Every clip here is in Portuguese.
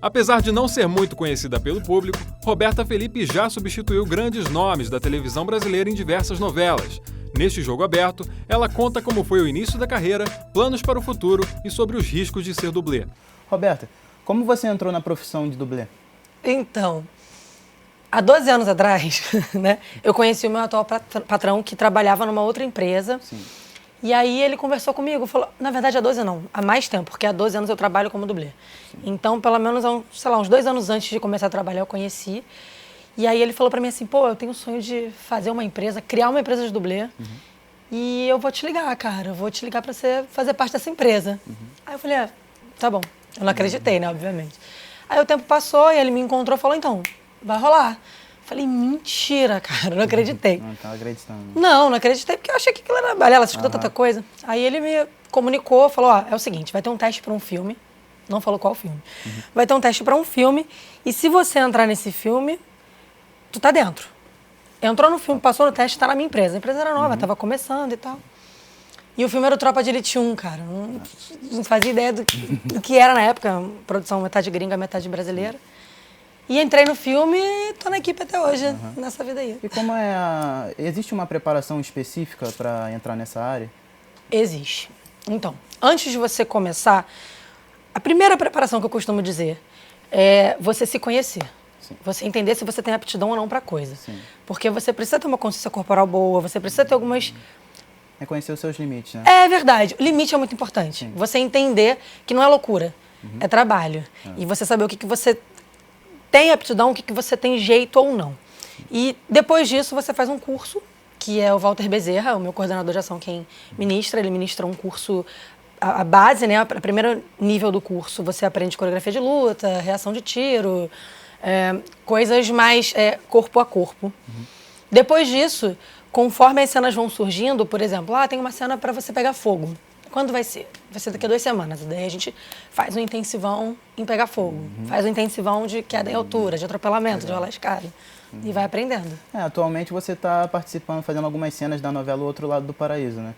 Apesar de não ser muito conhecida pelo público, Roberta Felipe já substituiu grandes nomes da televisão brasileira em diversas novelas. Neste Jogo Aberto, ela conta como foi o início da carreira, planos para o futuro e sobre os riscos de ser dublê. Roberta, como você entrou na profissão de dublê? Então, há 12 anos atrás, né, eu conheci o meu atual patrão que trabalhava numa outra empresa. Sim. E aí ele conversou comigo, falou, na verdade há 12 não, há mais tempo, porque há 12 anos eu trabalho como dublê. Sim. Então, pelo menos, uns 2 anos antes de começar a trabalhar, eu conheci. E aí ele falou pra mim assim, pô, eu tenho o sonho de fazer uma empresa, criar uma empresa de dublê. E eu vou te ligar, cara, eu vou te ligar pra você fazer parte dessa empresa. Aí eu falei, tá bom. Eu não acreditei, né, obviamente. Aí o tempo passou e ele me encontrou e falou, então, vai rolar. Falei, mentira, cara, não acreditei. Não estava acreditando. Não acreditei, porque eu achei que aquilo era balela, você escuta tanta coisa. Aí ele me comunicou, falou, ó, é o seguinte, vai ter um teste para um filme, não falou qual filme. Vai ter um teste para um filme, e se você entrar nesse filme, tu tá dentro. Entrou no filme, passou no teste, tá na minha empresa. A empresa era nova, tava começando e tal. E o filme era o Tropa de Elite 1, cara. Não fazia ideia do que era na época, produção metade gringa, metade brasileira. E entrei no filme e tô na equipe até hoje, nessa vida aí. E como existe uma preparação específica para entrar nessa área? Existe. Então, antes de você começar, a primeira preparação que eu costumo dizer é você se conhecer. Sim. Você entender se você tem aptidão ou não para coisa. Sim. Porque você precisa ter uma consciência corporal boa, você precisa ter algumas... Reconhecer os seus limites, né? É verdade. O limite é muito importante. Sim. Você entender que não é loucura, é trabalho. E você saber o que você tem aptidão, o que você tem jeito ou não. E depois disso você faz um curso, que é o Walter Bezerra, o meu coordenador de ação, quem ministra. Ele ministra um curso, a base, né, o primeiro nível do curso, você aprende coreografia de luta, reação de tiro, coisas mais corpo a corpo. Depois disso, conforme as cenas vão surgindo, por exemplo, tem uma cena para você pegar fogo. Quando vai ser? Vai ser daqui a 2 semanas. Daí a gente faz um intensivão em pegar fogo. Faz um intensivão de queda em altura, de atropelamento, de rolar escada. E vai aprendendo. Atualmente você está participando, fazendo algumas cenas da novela O Outro Lado do Paraíso, né?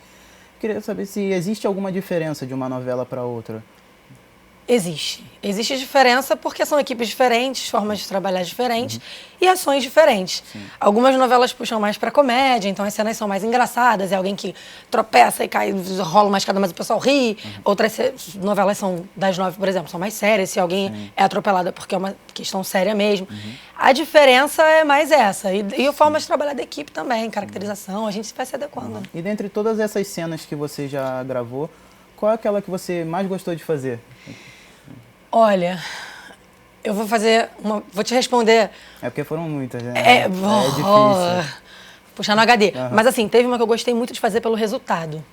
Queria saber se existe alguma diferença de uma novela para outra. Existe. Existe diferença porque são equipes diferentes, formas de trabalhar diferentes e ações diferentes. Sim. Algumas novelas puxam mais pra comédia, então as cenas são mais engraçadas, é alguém que tropeça e cai, rola uma escada, mas o pessoal ri. Outras novelas são das 9, por exemplo, são mais sérias, se alguém é atropelada porque é uma questão séria mesmo. A diferença é mais essa. E a forma de trabalhar da equipe também, caracterização, a gente vai se adequando. E dentre todas essas cenas que você já gravou, qual é aquela que você mais gostou de fazer? Olha, eu vou te responder. É porque foram muitas, né? É difícil. Puxar no HD. Mas assim, teve uma que eu gostei muito de fazer pelo resultado.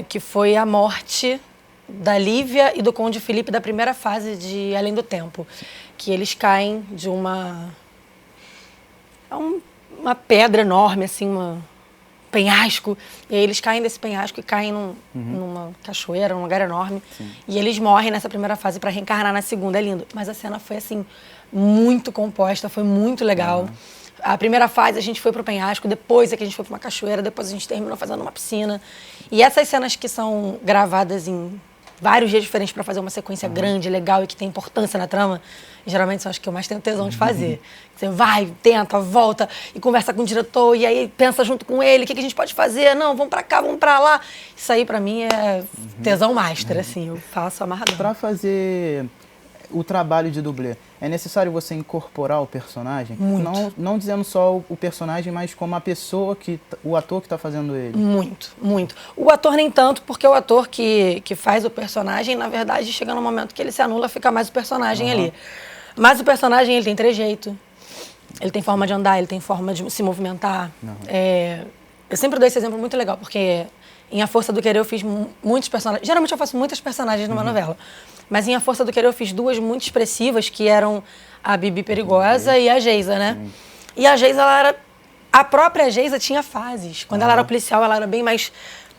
Que foi a morte da Lívia e do Conde Felipe da primeira fase de Além do Tempo. Que eles caem de uma pedra enorme, assim, penhasco, e aí eles caem desse penhasco e caem numa cachoeira, num lugar enorme. Sim. E eles morrem nessa primeira fase para reencarnar na segunda. É lindo. Mas a cena foi, assim, muito composta, foi muito legal. A primeira fase a gente foi pro penhasco, depois é que a gente foi pra uma cachoeira, depois a gente terminou fazendo uma piscina. E essas cenas que são gravadas em vários dias diferentes para fazer uma sequência grande, legal e que tem importância na trama, geralmente são as que eu mais tenho tesão de fazer. Você vai, tenta, volta e conversa com o diretor e aí pensa junto com ele, o que a gente pode fazer? Não, vamos para cá, vamos para lá. Isso aí para mim é tesão master, assim, eu faço amarradão. Para fazer o trabalho de dublê, é necessário você incorporar o personagem? Muito. Não dizendo só o personagem, mas como a pessoa, o ator que está fazendo ele. Muito, muito. O ator nem tanto, porque o ator que faz o personagem, na verdade, chega no momento que ele se anula, fica mais o personagem ali. Mas o personagem, ele tem trejeito, ele tem forma de andar, ele tem forma de se movimentar. Eu sempre dou esse exemplo muito legal, porque em A Força do Querer eu fiz muitos personagens. Geralmente eu faço muitas personagens numa novela. Mas em A Força do Querer eu fiz 2 muito expressivas, que eram a Bibi Perigosa e a Geisa, né? E a Geisa, a própria Geisa tinha fases. Quando ela era policial, ela era bem mais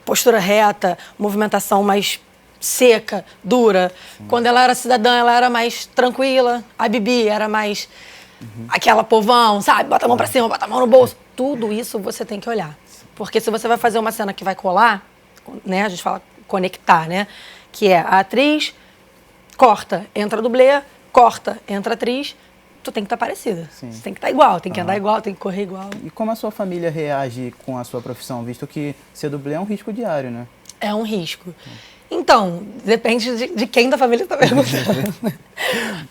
postura reta, movimentação mais seca, dura. Quando ela era cidadã, ela era mais tranquila. A Bibi era mais aquela povão, sabe? Bota a mão pra cima, bota a mão no bolso. Tudo isso você tem que olhar. Porque se você vai fazer uma cena que vai colar, né? A gente fala conectar, né? Que é a atriz... corta, entra dublê, corta, entra atriz, tu tem que estar parecida. Sim. Você tem que estar igual, tem que andar igual, tem que correr igual. E como a sua família reage com a sua profissão, visto que ser dublê é um risco diário, né? É um risco. Então, depende de quem da família está perguntando.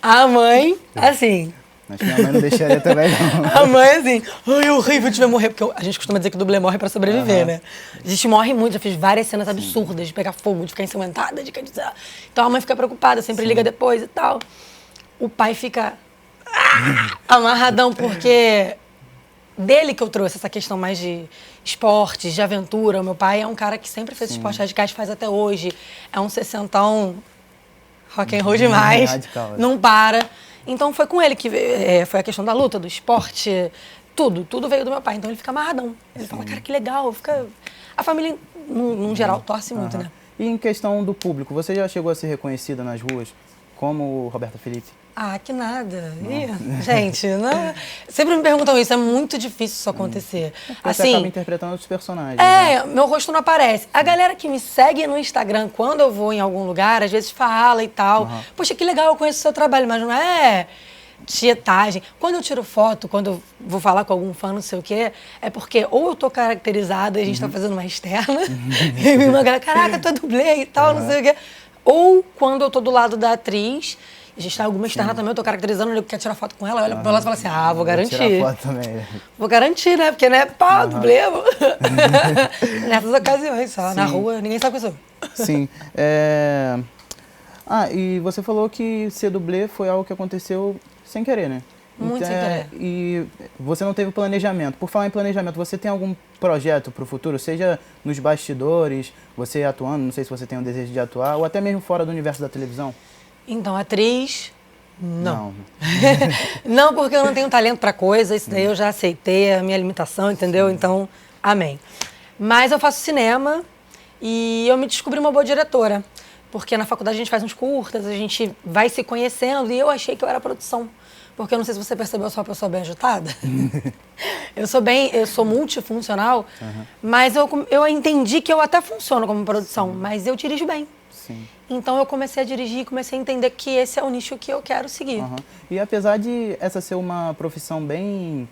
A mãe, assim... Acho que minha mãe não deixaria também, não. A mãe, assim, ai, é horrível de ver morrer, porque a gente costuma dizer que o dublê morre pra sobreviver, né? A gente morre muito, já fiz várias cenas absurdas, de pegar fogo, de ficar ensanguentada, de... Então a mãe fica preocupada, sempre liga depois e tal. O pai fica amarradão, porque dele que eu trouxe essa questão mais de esportes, de aventura. O meu pai é um cara que sempre fez esportes radicais, faz até hoje. É um 60ão rock and roll demais, Radical, não para. Então foi com ele que foi a questão da luta, do esporte, tudo veio do meu pai. Então ele fica amarradão. Ele fala, cara, que legal. A família, num geral, torce muito, né? E em questão do público, você já chegou a ser reconhecida nas ruas como Roberta Felipe? Ah, que nada. Ih, gente, não... sempre me perguntam isso, é muito difícil isso acontecer. Você Assim, acaba interpretando outros personagens. Né? meu rosto não aparece. A galera que me segue no Instagram, quando eu vou em algum lugar, às vezes fala e tal. Poxa, que legal, eu conheço o seu trabalho, mas não é tietagem. Quando eu tiro foto, quando eu vou falar com algum fã, não sei o quê, é porque ou eu tô caracterizada e a gente tá fazendo uma externa, e uma galera, caraca, tu é dublê e tal, não sei o quê. Ou quando eu tô do lado da atriz, a gente tá em alguma externa também, eu tô caracterizando, ele quer tirar foto com ela, olha pro meu lado e fala assim, vou garantir. Tirar foto também. Vou garantir, né? Porque, né, pá, dublê. Nessas ocasiões, só na rua, ninguém sabe o que eu sou. Sim. E você falou que ser dublê foi algo que aconteceu sem querer, né? Muito sem querer. E você não teve planejamento. Por falar em planejamento, você tem algum projeto para o futuro? Seja nos bastidores, você atuando, não sei se você tem um desejo de atuar, ou até mesmo fora do universo da televisão? Então, atriz, não. Não, porque eu não tenho talento para coisa, isso daí eu já aceitei, a minha limitação, entendeu? Então, amém. Mas eu faço cinema e eu me descobri uma boa diretora. Porque na faculdade a gente faz uns curtas, a gente vai se conhecendo e eu achei que eu era produção. Porque eu não sei se você percebeu, eu sou uma pessoa bem agitada. Eu sou multifuncional, mas eu entendi que eu até funciono como produção, mas eu dirijo bem. Sim. Então eu comecei a dirigir e comecei a entender que esse é o nicho que eu quero seguir. E apesar de essa ser uma profissão bem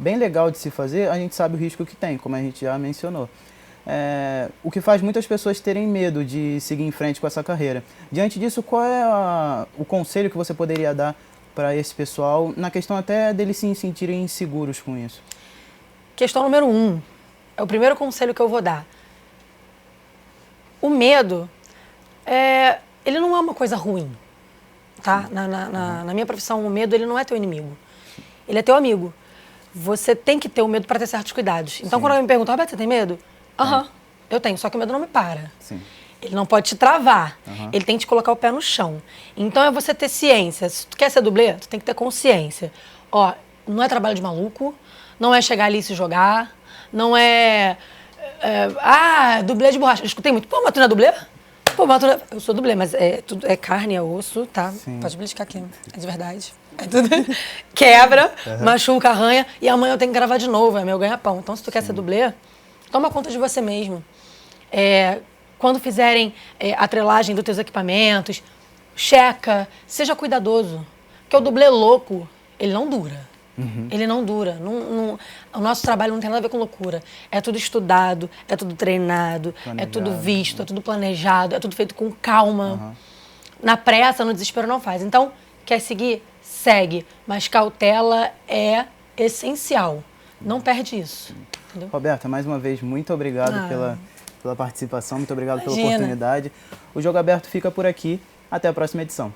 legal de se fazer, a gente sabe o risco que tem, como a gente já mencionou. O que faz muitas pessoas terem medo de seguir em frente com essa carreira. Diante disso, qual é o conselho que você poderia dar para esse pessoal, na questão até deles se sentirem inseguros com isso? Questão número 1, é o primeiro conselho que eu vou dar. O medo, ele não é uma coisa ruim, tá? Na minha profissão, o medo ele não é teu inimigo, ele é teu amigo. Você tem que ter o medo para ter certos cuidados. Então, quando alguém me pergunta, Roberto, você tem medo? Eu tenho, só que o medo não me para. Sim. Ele não pode te travar, ele tem que te colocar o pé no chão. Então é você ter ciência. Se tu quer ser dublê, tu tem que ter consciência. Ó, não é trabalho de maluco, não é chegar ali e se jogar, não dublê de borracha. Eu escutei muito, pô, mas tu não é dublê? Pô, mas tu não é... Eu sou dublê, mas tudo é carne, é osso, tá? Sim. Pode beliscar aqui, é de verdade. É tudo... Quebra, machuca, arranha, e amanhã eu tenho que gravar de novo, é meu ganha-pão. Então se tu quer ser dublê, toma conta de você mesmo. Quando fizerem a trelagem dos teus equipamentos, checa, seja cuidadoso. Porque o dublê louco, ele não dura. Ele não dura. O nosso trabalho não tem nada a ver com loucura. É tudo estudado, é tudo treinado, é tudo visto, é tudo planejado, é tudo feito com calma. Na pressa, no desespero, não faz. Então, quer seguir? Segue. Mas cautela é essencial. Não perde isso. Entendeu? Roberta, mais uma vez, muito obrigado pela participação, muito obrigado pela Imagina. oportunidade. O Jogo Aberto fica por aqui. Até a próxima edição.